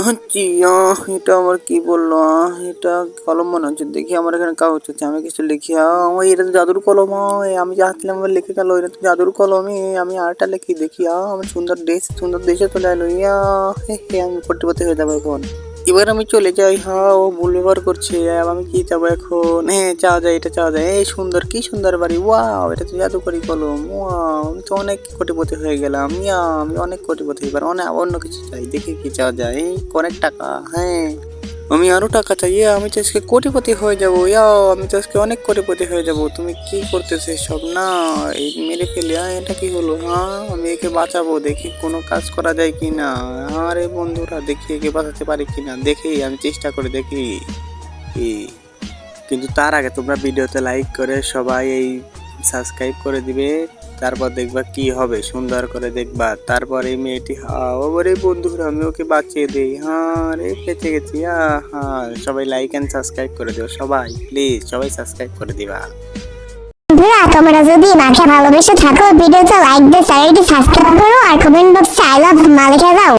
হচ্ছে এটা আবার কি বললো? এটা কলম মনে হচ্ছে, দেখি আমার এখানে কাগজ হচ্ছে, আমি কিছু লিখি। ওই এটা তো জাদুর কলম হয়, আমি যা হাতলাম আবার লিখে গেল, এটা তো জাদুর কলমই। আমি আরটা লিখি দেখি। আমার সুন্দর দেশে চলে এলো। হে হে, আমি কোটিপতি হয়ে যাবো এখন। এবার আমি চলে যাই। ও ভুল ব্যবহার করছে। আমি কি যাবো এখন? হ্যাঁ, চাওয়া যায়, এটা চাওয়া যায়। এই সুন্দর, কি সুন্দর বাড়ি! ওয়াও, এটা তো জাদুকরি কলম। ওয়াও, আমি তো অনেক কোটিপতি হয়ে গেলাম। আমি অনেক কোটিপতি। এবার অন্য কিছু চাই, দেখি কি চাওয়া যায়। অনেক টাকা। হ্যাঁ, আমি আরো টাকা চাই। আমি তো আজকে কোটিপতি হয়ে যাবো। আমি তো আজকে অনেক কোটিপতি হয়ে যাবো। তুমি কি করতেছো সব? না, এই মেরে ফেলে। এটা কি হলো? আমি একে বাঁচাবো, দেখি কোনো কাজ করা যায় কি না। আরে বন্ধুরা, দেখি একে বাঁচাতে পারি কিনা, দেখি আমি চেষ্টা করে দেখি। কি, কিন্তু তার আগে তোমরা ভিডিওতে লাইক করে সবাই এই সাবস্ক্রাইব করে দিবে। তারপর দেখবা কি হবে, সুন্দর করে দেখবা। তারপর এই মেয়েটি ওরে বন্ধুরা, আমি ওকে বাঁচিয়ে দিই। রে বেঁচে গেছি। সবাই লাইক এন্ড সাবস্ক্রাইব করে দিও। সবাই প্লিজ, সবাই সাবস্ক্রাইব করে দিবা। বন্ধুরা, তোমরা যদি মাকে ভালোবেসে থাকো, ভিডিওতে লাইক দিয়ে চ্যানেলটি সাবস্ক্রাইব করো আর কমেন্ট বক্সে আই লাভ মা লিখে দাও।